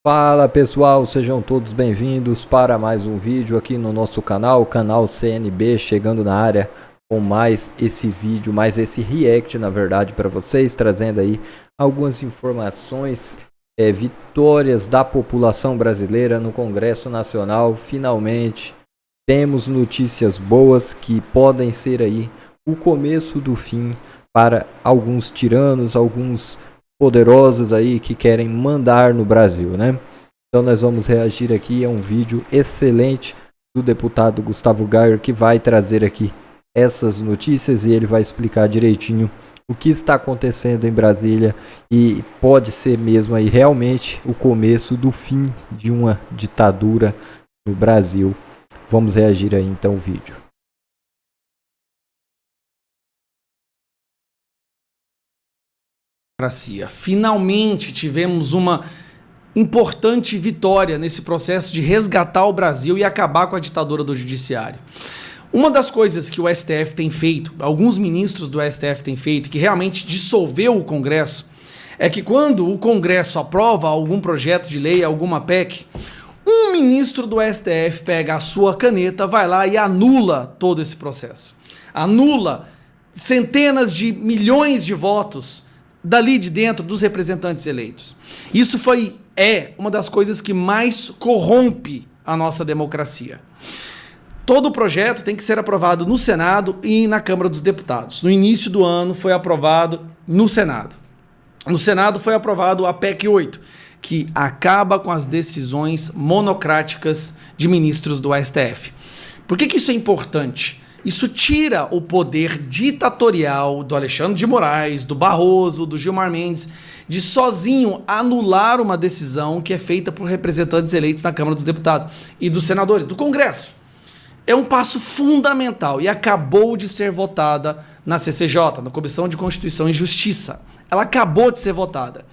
Fala pessoal, sejam todos bem-vindos para mais um vídeo aqui no nosso canal, o canal CNB, chegando na área com mais esse vídeo, mais esse react na verdade para vocês, trazendo aí algumas informações, vitórias da população brasileira no Congresso Nacional. Finalmente temos notícias boas que podem ser aí o começo do fim para alguns tiranos, alguns poderosos aí que querem mandar no Brasil, né? Então nós vamos reagir aqui a um vídeo excelente do deputado Gustavo Gayer, que vai trazer aqui essas notícias e ele vai explicar direitinho o que está acontecendo em Brasília e pode ser mesmo aí realmente o começo do fim de uma ditadura no Brasil. Vamos reagir aí então ao vídeo. Finalmente tivemos uma importante vitória nesse processo de resgatar o Brasil e acabar com a ditadura do judiciário. Uma das coisas que o STF tem feito, alguns ministros do STF têm feito, que realmente dissolveu o Congresso, é que quando o Congresso aprova algum projeto de lei, alguma PEC, um ministro do STF pega a sua caneta, vai lá e anula todo esse processo. Anula centenas de milhões de votos dali de dentro dos representantes eleitos. Isso é uma das coisas que mais corrompe a nossa democracia. Todo o projeto tem que ser aprovado no Senado e na Câmara dos Deputados. No início do ano foi aprovado no Senado. No Senado foi aprovado a PEC 8, que acaba com as decisões monocráticas de ministros do STF. Por que isso é importante? Isso tira o poder ditatorial do Alexandre de Moraes, do Barroso, do Gilmar Mendes, de sozinho anular uma decisão que é feita por representantes eleitos na Câmara dos Deputados e dos senadores, do Congresso. É um passo fundamental e acabou de ser votada na CCJ, na Comissão de Constituição e Justiça. Ela acabou de ser votada.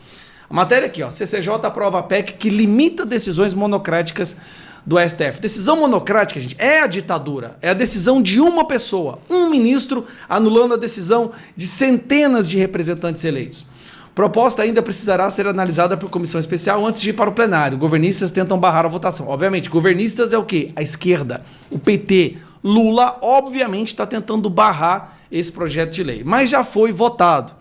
A matéria aqui, ó, CCJ aprova a PEC que limita decisões monocráticas do STF. Decisão monocrática, gente, é a ditadura. É a decisão de uma pessoa, um ministro anulando a decisão de centenas de representantes eleitos. Proposta ainda precisará ser analisada por comissão especial antes de ir para o plenário. Governistas tentam barrar a votação. Obviamente, governistas é o quê? A esquerda, o PT. Lula, obviamente, está tentando barrar esse projeto de lei. Mas já foi votado.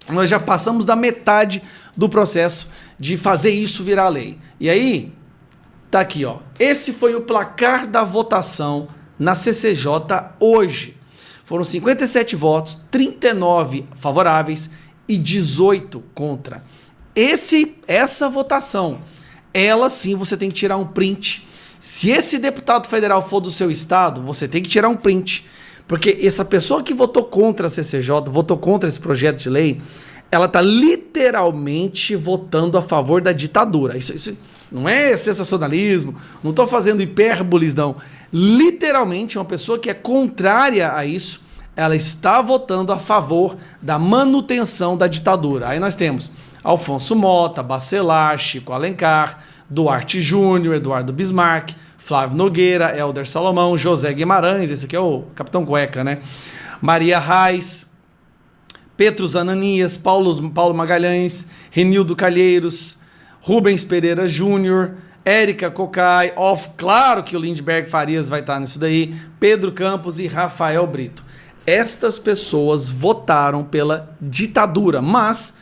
Nós já passamos da metade do processo de fazer isso virar lei. E aí, tá aqui, ó. Esse foi o placar da votação na CCJ hoje. Foram 57 votos, 39 favoráveis e 18 contra. Essa votação, ela sim você tem que tirar um print. Se esse deputado federal for do seu estado, você tem que tirar um print. Porque essa pessoa que votou contra a CCJ, votou contra esse projeto de lei, ela está literalmente votando a favor da ditadura. Isso não é sensacionalismo, não estou fazendo hipérboles, não. Literalmente, uma pessoa que é contrária a isso, ela está votando a favor da manutenção da ditadura. Aí nós temos Alfonso Mota, Bacelar, Chico Alencar, Duarte Júnior, Eduardo Bismarck, Flávio Nogueira, Helder Salomão, José Guimarães, esse aqui é o Capitão Cueca, né? Maria Reis, Petrus Ananias, Paulo Magalhães, Renildo Calheiros, Rubens Pereira Júnior, Érica Cocai, claro que o Lindbergh Farias vai estar nisso daí, Pedro Campos e Rafael Brito. Estas pessoas votaram pela ditadura, mas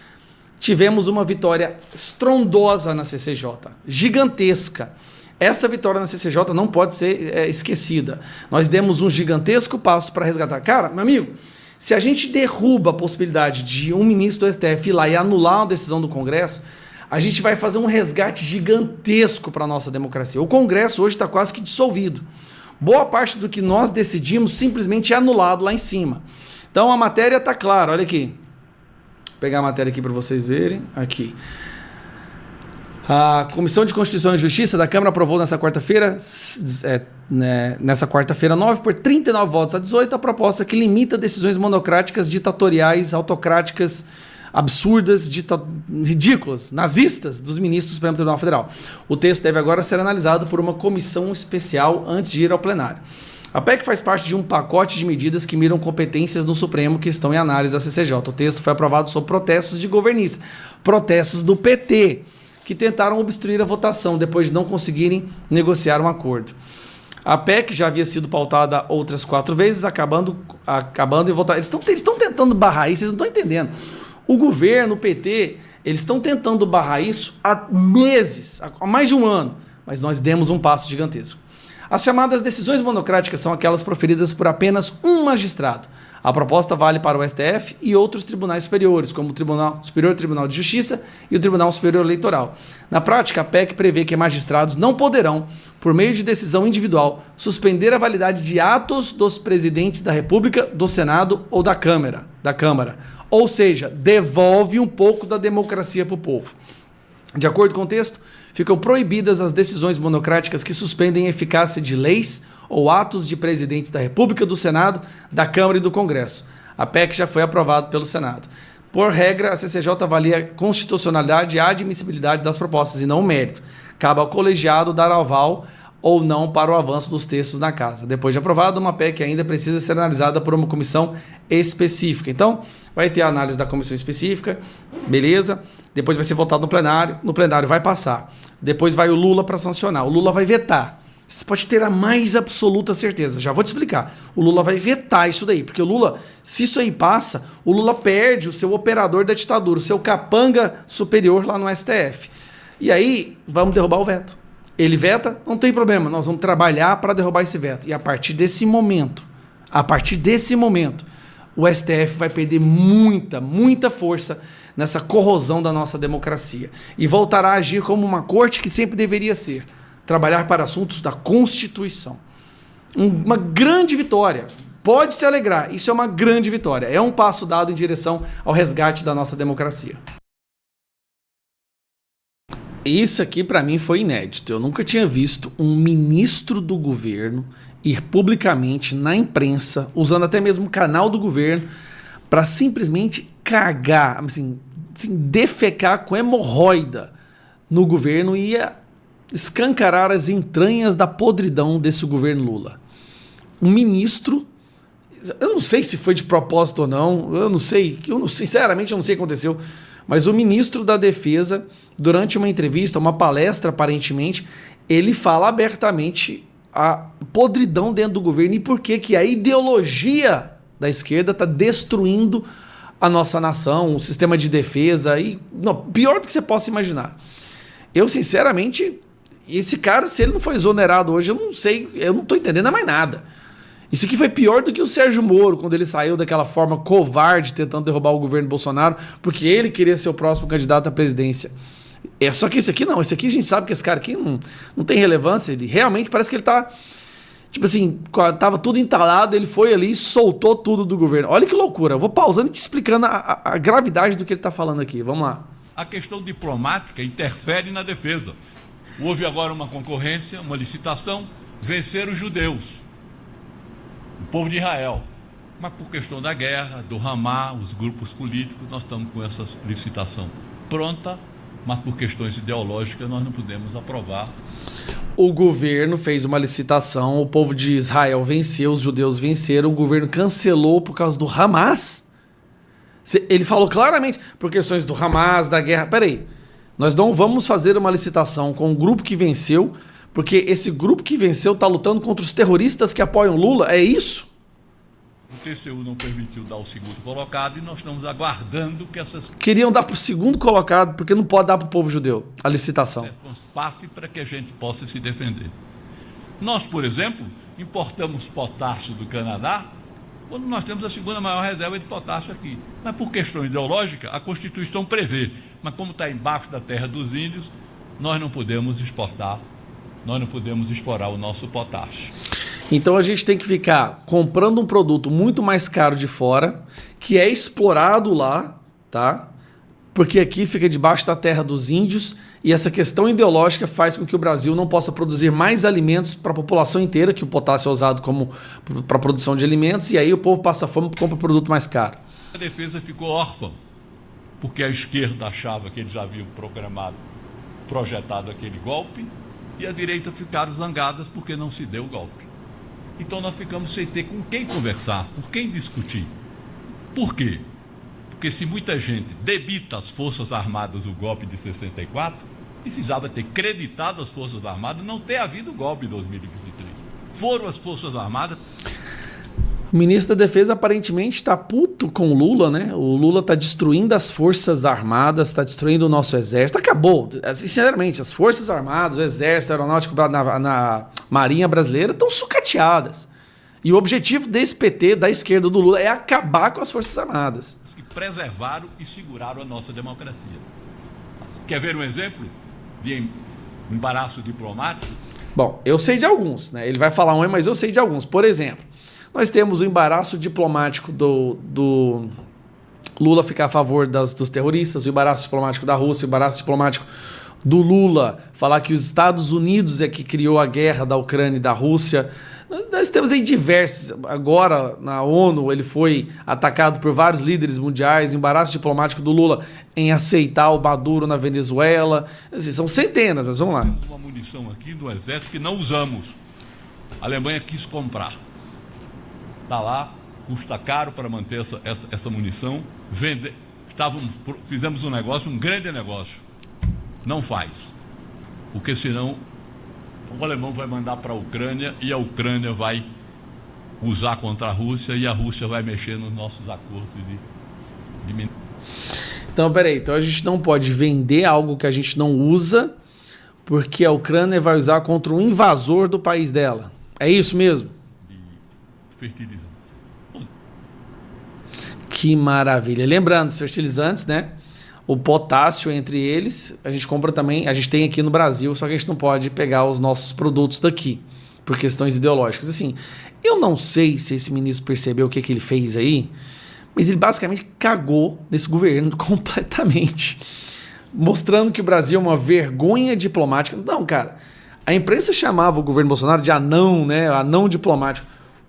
tivemos uma vitória estrondosa na CCJ, gigantesca. Essa vitória na CCJ não pode ser esquecida. Nós demos um gigantesco passo para resgatar. Cara, meu amigo, se a gente derruba a possibilidade de um ministro do STF ir lá e anular uma decisão do Congresso, a gente vai fazer um resgate gigantesco para a nossa democracia. O Congresso hoje está quase que dissolvido. Boa parte do que nós decidimos simplesmente é anulado lá em cima. Então a matéria está clara, olha aqui. Vou pegar a matéria aqui para vocês verem. Aqui. A Comissão de Constituição e Justiça da Câmara aprovou nessa quarta-feira, nessa quarta-feira 9, por 39 votos a 18, a proposta que limita decisões monocráticas, ditatoriais, autocráticas, absurdas, ridículas, nazistas dos ministros do Supremo Tribunal Federal. O texto deve agora ser analisado por uma comissão especial antes de ir ao plenário. A PEC faz parte de um pacote de medidas que miram competências no Supremo que estão em análise da CCJ. O texto foi aprovado sob protestos de governistas, protestos do PT, que tentaram obstruir a votação depois de não conseguirem negociar um acordo. A PEC já havia sido pautada outras 4 vezes, acabando em votar. Eles estão tentando barrar isso, vocês não estão entendendo. O governo, o PT, eles estão tentando barrar isso há meses, há mais de um ano, mas nós demos um passo gigantesco. As chamadas decisões monocráticas são aquelas proferidas por apenas um magistrado. A proposta vale para o STF e outros tribunais superiores, como o Superior Tribunal de Justiça e o Tribunal Superior Eleitoral. Na prática, a PEC prevê que magistrados não poderão, por meio de decisão individual, suspender a validade de atos dos presidentes da República, do Senado ou da Câmara. Ou seja, devolve um pouco da democracia para o povo. De acordo com o texto, ficam proibidas as decisões monocráticas que suspendem a eficácia de leis ou atos de presidentes da República, do Senado, da Câmara e do Congresso. A PEC já foi aprovada pelo Senado. Por regra, a CCJ avalia a constitucionalidade e a admissibilidade das propostas e não o mérito. Cabe ao colegiado dar aval ou não para o avanço dos textos na casa. Depois de aprovada, uma PEC ainda precisa ser analisada por uma comissão específica. Então, vai ter a análise da comissão específica, beleza? Depois vai ser votado no plenário vai passar. Depois vai o Lula para sancionar. O Lula vai vetar. Você pode ter a mais absoluta certeza. Já vou te explicar. O Lula vai vetar isso daí, porque o Lula, se isso aí passa, o Lula perde o seu operador da ditadura, o seu capanga superior lá no STF. E aí, vamos derrubar o veto. Ele veta, não tem problema, nós vamos trabalhar para derrubar esse veto. E a partir desse momento, o STF vai perder muita força nessa corrosão da nossa democracia. E voltará a agir como uma corte que sempre deveria ser. Trabalhar para assuntos da Constituição. Uma grande vitória. Pode se alegrar, isso é uma grande vitória. É um passo dado em direção ao resgate da nossa democracia. Isso aqui para mim foi inédito. Eu nunca tinha visto um ministro do governo ir publicamente na imprensa, usando até mesmo o canal do governo, para simplesmente cagar, assim, defecar com hemorroida no governo e escancarar as entranhas da podridão desse governo Lula. Um ministro, eu não sei se foi de propósito ou não, sinceramente eu não sei o que aconteceu, mas o ministro da Defesa, durante uma entrevista, uma palestra aparentemente, ele fala abertamente a podridão dentro do governo e por que a ideologia da esquerda está destruindo a nossa nação, o sistema de defesa, e não, pior do que você possa imaginar. Eu, sinceramente, esse cara, se ele não foi exonerado hoje, eu não sei, eu não estou entendendo mais nada. Isso aqui foi pior do que o Sérgio Moro, quando ele saiu daquela forma covarde, tentando derrubar o governo Bolsonaro, porque ele queria ser o próximo candidato à presidência. Só que esse aqui não, esse aqui a gente sabe que esse cara aqui não tem relevância, ele realmente parece que ele tá, tipo assim, tava tudo entalado, ele foi ali e soltou tudo do governo. Olha que loucura, eu vou pausando e te explicando a gravidade do que ele tá falando aqui, vamos lá. A questão diplomática interfere na defesa. Houve agora uma concorrência, uma licitação, venceram os judeus, o povo de Israel. Mas por questão da guerra, do Hamas, os grupos políticos, nós estamos com essa licitação pronta, mas por questões ideológicas nós não podemos aprovar. O governo fez uma licitação, o povo de Israel venceu, os judeus venceram, o governo cancelou por causa do Hamas. Ele falou claramente, por questões do Hamas, da guerra. Peraí, nós não vamos fazer uma licitação com o grupo que venceu, porque esse grupo que venceu está lutando contra os terroristas que apoiam Lula, é isso? O TCU não permitiu dar o segundo colocado e nós estamos aguardando que essas... Queriam dar para o segundo colocado, porque não pode dar para o povo judeu a licitação. Passe para que a gente possa se defender. Nós, por exemplo, importamos potássio do Canadá, quando nós temos a segunda maior reserva de potássio aqui. Mas por questão ideológica, a Constituição prevê. Mas como está embaixo da terra dos índios, nós não podemos exportar, nós não podemos explorar o nosso potássio. Então a gente tem que ficar comprando um produto muito mais caro de fora, que é explorado lá, tá? Porque aqui fica debaixo da terra dos índios e essa questão ideológica faz com que o Brasil não possa produzir mais alimentos para a população inteira, que o potássio é usado para a produção de alimentos, e aí o povo passa fome e compra produto mais caro. A defesa ficou órfã, porque a esquerda achava que eles haviam projetado aquele golpe, e a direita ficaram zangadas porque não se deu o golpe. Então nós ficamos sem ter com quem conversar, com quem discutir. Por quê? Porque se muita gente debita às Forças Armadas o golpe de 64, precisava ter creditado as Forças Armadas, não ter havido golpe em 2023. Foram as Forças Armadas. O ministro da Defesa aparentemente está puto com o Lula, né? O Lula está destruindo as Forças Armadas, está destruindo o nosso Exército. Acabou. Sinceramente, as Forças Armadas, o Exército, a Aeronáutica, na Marinha Brasileira estão sucateadas. E o objetivo desse PT, da esquerda do Lula, é acabar com as Forças Armadas. Que preservaram e seguraram a nossa democracia. Quer ver um exemplo de embaraço diplomático? Bom, eu sei de alguns, né? Ele vai falar um, mas eu sei de alguns. Por exemplo, nós temos o embaraço diplomático do Lula ficar a favor dos terroristas, o embaraço diplomático da Rússia, o embaraço diplomático do Lula falar que os Estados Unidos é que criou a guerra da Ucrânia e da Rússia. Nós temos aí diversos. Agora, na ONU, ele foi atacado por vários líderes mundiais, o embaraço diplomático do Lula em aceitar o Maduro na Venezuela. Assim, são centenas, mas vamos lá. Temos uma munição aqui do Exército que não usamos. A Alemanha quis comprar. Está lá, custa caro para manter essa munição. Fizemos um negócio, um grande negócio. Não faz. Porque senão o alemão vai mandar para a Ucrânia e a Ucrânia vai usar contra a Rússia e a Rússia vai mexer nos nossos acordos de... Então, peraí. Então a gente não pode vender algo que a gente não usa porque a Ucrânia vai usar contra um invasor do país dela. É isso mesmo? Fertilizante. Que maravilha. Lembrando, os fertilizantes, né? O potássio entre eles, a gente compra também, a gente tem aqui no Brasil, só que a gente não pode pegar os nossos produtos daqui, por questões ideológicas. Assim, eu não sei se esse ministro percebeu o que ele fez aí, mas ele basicamente cagou nesse governo completamente, mostrando que o Brasil é uma vergonha diplomática. Não, cara, a imprensa chamava o governo Bolsonaro de anão, né? Anão diplomático.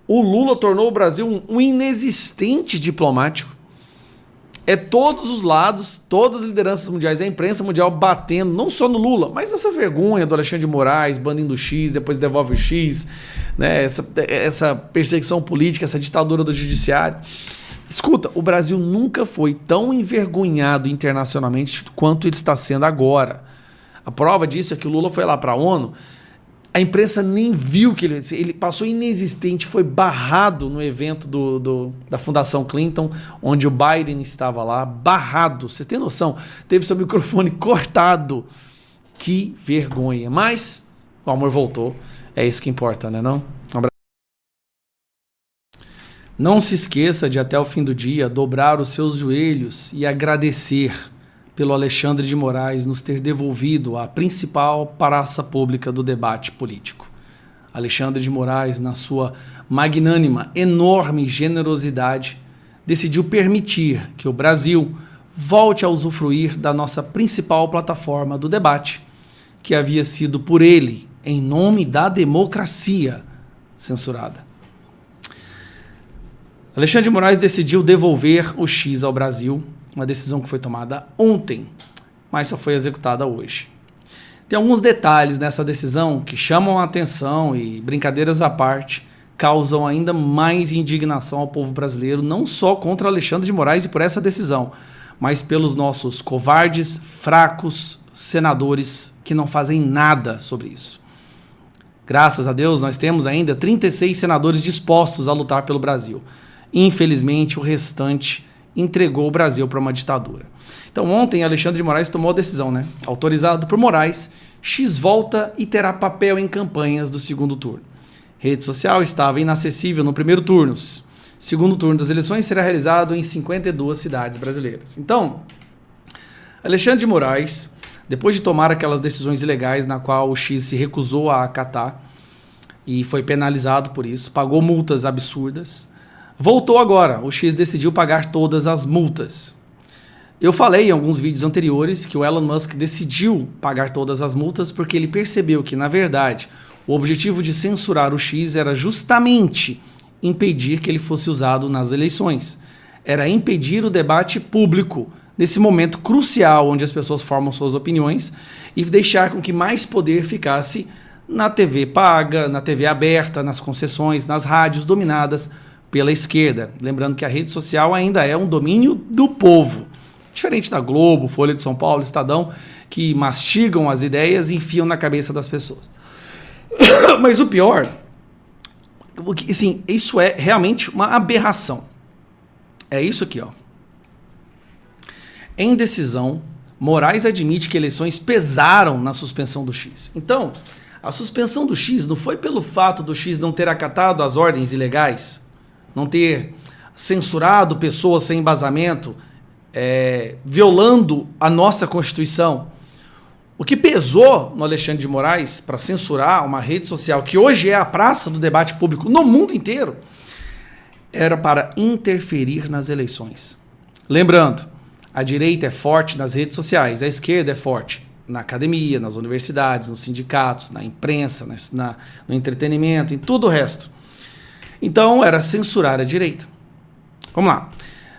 O Lula tornou o Brasil um inexistente diplomático. É todos os lados, todas as lideranças mundiais, a imprensa mundial batendo, não só no Lula, mas nessa vergonha do Alexandre de Moraes, banindo o X, depois devolve o X, né? Essa perseguição política, essa ditadura do judiciário. Escuta, o Brasil nunca foi tão envergonhado internacionalmente quanto ele está sendo agora. A prova disso é que o Lula foi lá para a ONU, a imprensa nem viu que ele passou inexistente, foi barrado no evento da Fundação Clinton, onde o Biden estava lá, barrado. Você tem noção? Teve seu microfone cortado. Que vergonha. Mas o amor voltou. É isso que importa, né não? Não se esqueça de, até o fim do dia, dobrar os seus joelhos e agradecer pelo Alexandre de Moraes nos ter devolvido a principal praça pública do debate político. Alexandre de Moraes, na sua magnânima, enorme generosidade, decidiu permitir que o Brasil volte a usufruir da nossa principal plataforma do debate, que havia sido por ele, em nome da democracia, censurada. Alexandre de Moraes decidiu devolver o X ao Brasil, uma decisão que foi tomada ontem, mas só foi executada hoje. Tem alguns detalhes nessa decisão que chamam a atenção e, brincadeiras à parte, causam ainda mais indignação ao povo brasileiro, não só contra Alexandre de Moraes e por essa decisão, mas pelos nossos covardes, fracos senadores que não fazem nada sobre isso. Graças a Deus, nós temos ainda 36 senadores dispostos a lutar pelo Brasil. Infelizmente, o restante entregou o Brasil para uma ditadura. Então, ontem, Alexandre de Moraes tomou a decisão, né? Autorizado por Moraes, X volta e terá papel em campanhas do segundo turno. Rede social estava inacessível no primeiro turno. Segundo turno das eleições será realizado em 52 cidades brasileiras. Então, Alexandre de Moraes, depois de tomar aquelas decisões ilegais na qual o X se recusou a acatar e foi penalizado por isso, pagou multas absurdas, voltou agora. O X decidiu pagar todas as multas. Eu falei em alguns vídeos anteriores que o Elon Musk decidiu pagar todas as multas porque ele percebeu que, na verdade, o objetivo de censurar o X era justamente impedir que ele fosse usado nas eleições. Era impedir o debate público nesse momento crucial onde as pessoas formam suas opiniões e deixar com que mais poder ficasse na TV paga, na TV aberta, nas concessões, nas rádios dominadas pela esquerda. Lembrando que a rede social ainda é um domínio do povo. Diferente da Globo, Folha de São Paulo, Estadão, que mastigam as ideias e enfiam na cabeça das pessoas. Mas o pior, assim, isso é realmente uma aberração. É isso aqui, ó. Em decisão, Moraes admite que eleições pesaram na suspensão do X. Então, a suspensão do X não foi pelo fato do X não ter acatado as ordens ilegais, não ter censurado pessoas sem embasamento, violando a nossa Constituição. O que pesou no Alexandre de Moraes para censurar uma rede social que hoje é a praça do debate público no mundo inteiro, era para interferir nas eleições. Lembrando, a direita é forte nas redes sociais, a esquerda é forte na academia, nas universidades, nos sindicatos, na imprensa, no entretenimento, em tudo o resto. Então, era censurar a direita. Vamos lá.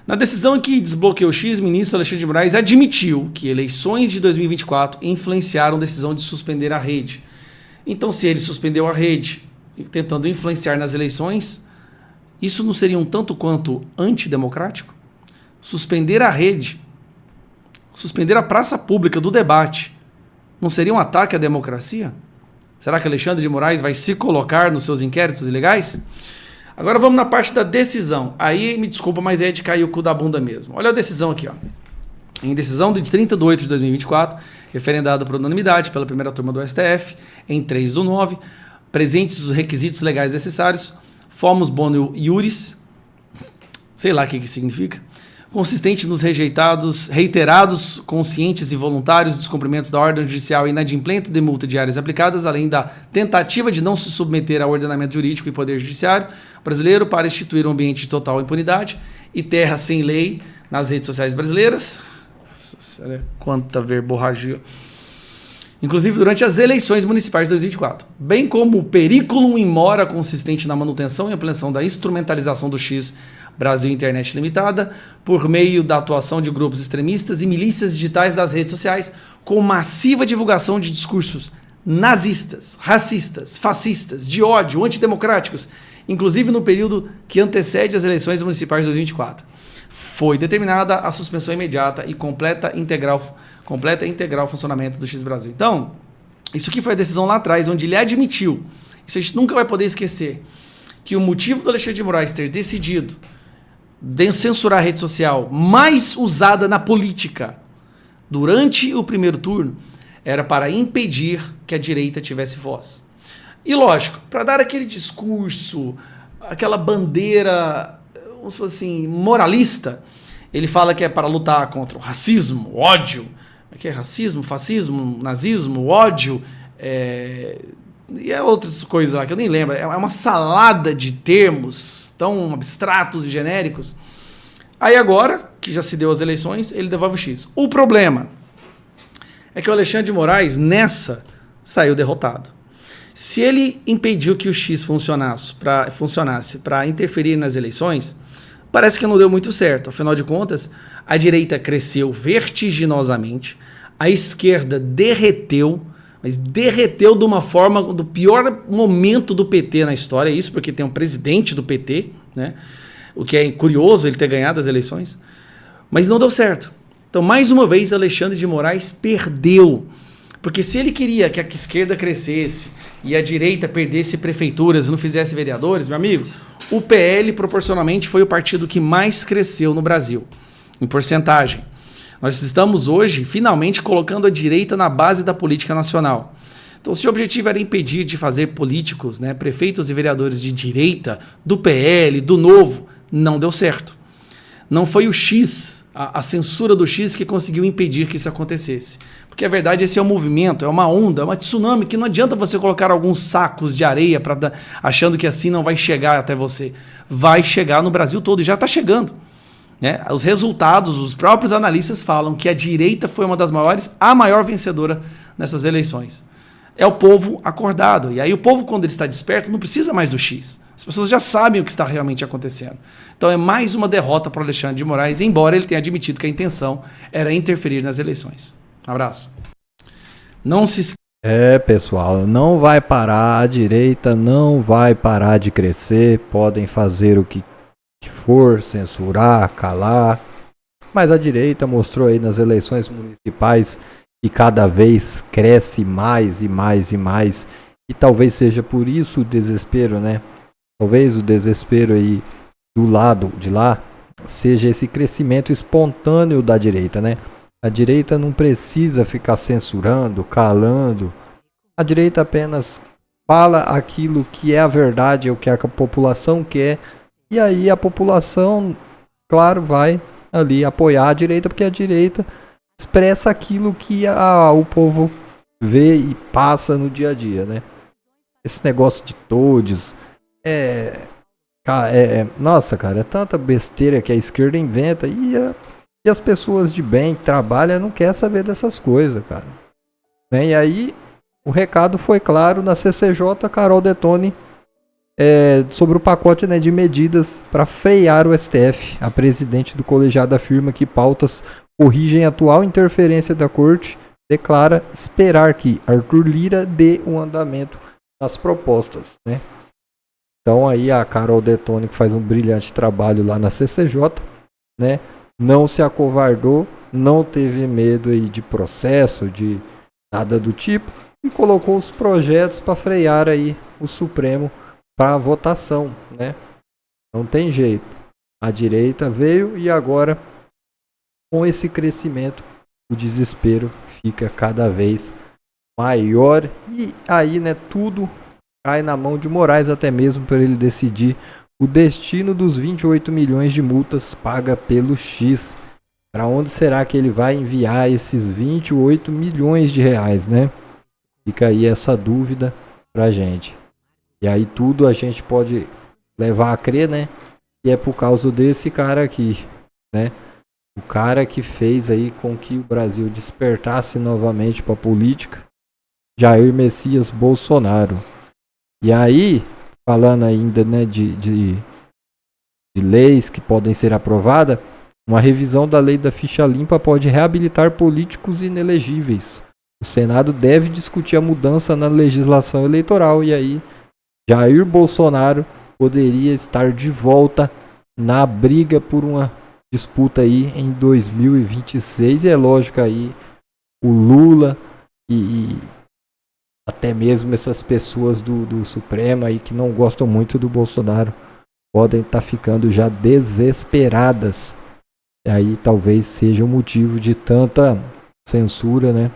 Na decisão em que desbloqueou o X, o ministro Alexandre de Moraes admitiu que eleições de 2024 influenciaram a decisão de suspender a rede. Então, se ele suspendeu a rede, tentando influenciar nas eleições, isso não seria um tanto quanto antidemocrático? Suspender a rede, suspender a praça pública do debate, não seria um ataque à democracia? Será que Alexandre de Moraes vai se colocar nos seus inquéritos ilegais? Agora vamos na parte da decisão. Aí, me desculpa, mas é de cair o cu da bunda mesmo. Olha a decisão aqui, ó. Em decisão de 30 de 8 de 2024, referendada por unanimidade pela primeira turma do STF, em 3/9, presentes os requisitos legais necessários, fomos bono iuris, sei lá o que significa, consistente nos reiterados, conscientes e voluntários descumprimentos da ordem judicial e inadimplemento de multa diárias aplicadas, além da tentativa de não se submeter ao ordenamento jurídico e poder judiciário brasileiro para instituir um ambiente de total impunidade e terra sem lei nas redes sociais brasileiras. Nossa, quanta verborragia. Inclusive durante as eleições municipais de 2024, bem como o periculum in mora consistente na manutenção e ampliação da instrumentalização do X Brasil Internet Limitada por meio da atuação de grupos extremistas e milícias digitais das redes sociais com massiva divulgação de discursos nazistas, racistas, fascistas, de ódio, antidemocráticos, inclusive no período que antecede as eleições municipais de 2024. Foi determinada a suspensão imediata e completa e integral funcionamento do X Brasil. Então, isso aqui foi a decisão lá atrás, onde ele admitiu, isso a gente nunca vai poder esquecer, que o motivo do Alexandre de Moraes ter decidido censurar a rede social mais usada na política durante o primeiro turno era para impedir que a direita tivesse voz. E lógico, para dar aquele discurso, aquela bandeira, vamos falar assim, moralista, ele fala que é para lutar contra o racismo, o ódio, que é racismo, fascismo, nazismo, ódio, e outras coisas lá que eu nem lembro. É uma salada de termos tão abstratos e genéricos. Aí agora, que já se deu as eleições, ele devolve o X. O problema é que o Alexandre de Moraes, nessa, saiu derrotado. Se ele impediu que o X funcionasse para interferir nas eleições, parece que não deu muito certo. Afinal de contas, a direita cresceu vertiginosamente, a esquerda derreteu, mas derreteu de uma forma do pior momento do PT na história, isso porque tem um presidente do PT, né? O que é curioso ele ter ganhado as eleições, mas não deu certo. Então, mais uma vez, Alexandre de Moraes perdeu, porque se ele queria que a esquerda crescesse e a direita perdesse prefeituras e não fizesse vereadores, meu amigo, o PL proporcionalmente foi o partido que mais cresceu no Brasil, em porcentagem. Nós estamos hoje, finalmente, colocando a direita na base da política nacional. Então, se o objetivo era impedir de fazer políticos, né, prefeitos e vereadores de direita, do PL, do Novo, não deu certo. Não foi o X, a censura do X, que conseguiu impedir que isso acontecesse. Porque, a verdade, esse é um movimento, é uma onda, é uma tsunami, que não adianta você colocar alguns sacos de areia achando que assim não vai chegar até você. Vai chegar no Brasil todo e já está chegando. Os resultados, os próprios analistas falam que a direita foi uma das maiores, a maior vencedora nessas eleições. É o povo acordado. E aí o povo, quando ele está desperto, não precisa mais do X. As pessoas já sabem o que está realmente acontecendo. Então é mais uma derrota para o Alexandre de Moraes, embora ele tenha admitido que a intenção era interferir nas eleições. Um abraço. Não se esqueça. Pessoal, não vai parar, a direita não vai parar de crescer, podem fazer o que for, censurar, calar, mas a direita mostrou aí nas eleições municipais e cada vez cresce mais e mais e mais. E talvez seja por isso o desespero, né? Talvez o desespero aí do lado de lá seja esse crescimento espontâneo da direita, né? A direita não precisa ficar censurando, calando. A direita apenas fala aquilo que é a verdade, é o que a população quer. E aí a população, claro, vai ali apoiar a direita, porque a direita expressa aquilo que o povo vê e passa no dia a dia, né? Esse negócio de todes, nossa, cara, é tanta besteira que a esquerda inventa e as pessoas de bem que trabalham não querem saber dessas coisas, cara. Né? E aí o recado foi claro na CCJ, Carol Detoni, sobre o pacote, né, de medidas para frear o STF. A presidente do colegiado afirma que pautas corrigem a atual interferência da corte, declara esperar que Arthur Lira dê um andamento nas propostas, né? Então aí a Carol Detoni, que faz um brilhante trabalho lá na CCJ, né, não se acovardou, não teve medo aí de processo, de nada do tipo, e colocou os projetos para frear aí o Supremo para votação, né? Não tem jeito. A direita veio e agora, com esse crescimento, o desespero fica cada vez maior e aí, né, tudo cai na mão de Moraes, até mesmo para ele decidir o destino dos 28 milhões de multas paga pelo X. Para onde será que ele vai enviar esses 28 milhões de reais, né? Fica aí essa dúvida pra gente. E aí tudo a gente pode levar a crer, né? E é por causa desse cara aqui, né? O cara que fez aí com que o Brasil despertasse novamente para a política, Jair Messias Bolsonaro. E aí, falando ainda, né, de leis que podem ser aprovadas, uma revisão da lei da ficha limpa pode reabilitar políticos inelegíveis. O Senado deve discutir a mudança na legislação eleitoral e aí Jair Bolsonaro poderia estar de volta na briga por uma disputa aí em 2026. E é lógico aí o Lula e até mesmo essas pessoas do Supremo aí que não gostam muito do Bolsonaro podem estar ficando já desesperadas. E aí talvez seja o motivo de tanta censura, né?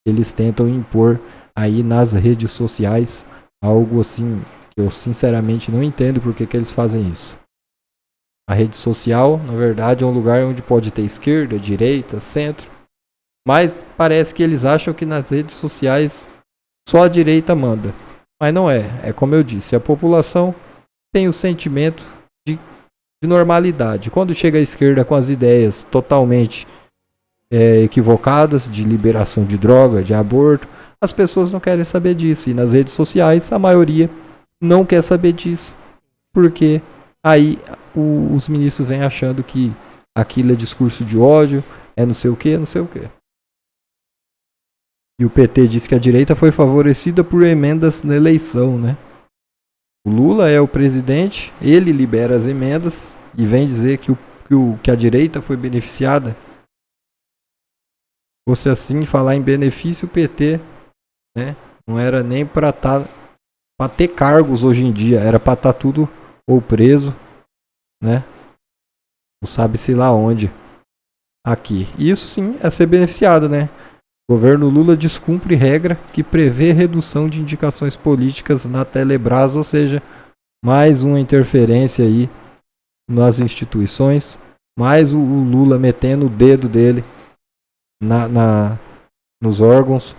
Eles tentam impor aí nas redes sociais algo assim que eu sinceramente não entendo porque que eles fazem isso. A rede social, na verdade, é um lugar onde pode ter esquerda, direita, centro, mas parece que eles acham que nas redes sociais só a direita manda. Mas não é. É como eu disse, a população tem o sentimento de normalidade. Quando chega a esquerda com as ideias totalmente equivocadas, de liberação de droga, de aborto, as pessoas não querem saber disso. E nas redes sociais, a maioria não quer saber disso. Porque aí os ministros vêm achando que aquilo é discurso de ódio, é não sei o que, não sei o que. E o PT diz que a direita foi favorecida por emendas na eleição, né? O Lula é o presidente, ele libera as emendas e vem dizer que a direita foi beneficiada. Fosse assim, falar em benefício, o PT, né, não era nem para ter cargos hoje em dia, era para estar tudo ou preso, né? Não sabe-se lá onde. Aqui. Isso sim é ser beneficiado, né? O governo Lula descumpre regra que prevê redução de indicações políticas na Telebrás, ou seja, mais uma interferência aí nas instituições, mais o Lula metendo o dedo dele nos órgãos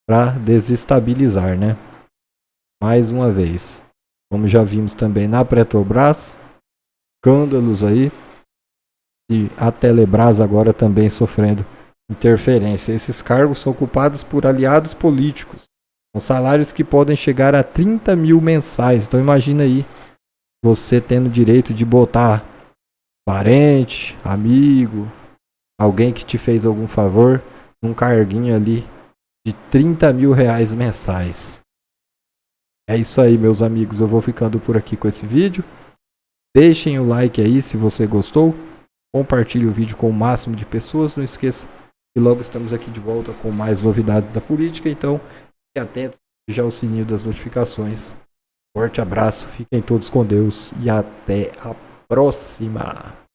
para desestabilizar, né? Mais uma vez. Como já vimos também na Petrobras, escândalos aí, e a Telebrás agora também sofrendo interferência. Esses cargos são ocupados por aliados políticos, com salários que podem chegar a 30 mil mensais. Então imagina aí, você tendo direito de botar parente, amigo, alguém que te fez algum favor, num carguinho ali de 30 mil reais mensais. É isso aí, meus amigos. Eu vou ficando por aqui com esse vídeo. Deixem o like aí se você gostou. Compartilhe o vídeo com o máximo de pessoas. Não esqueça E logo estamos aqui de volta com mais novidades da política. Então, fiquem atentos já ao sininho das notificações. Forte abraço, fiquem todos com Deus e até a próxima.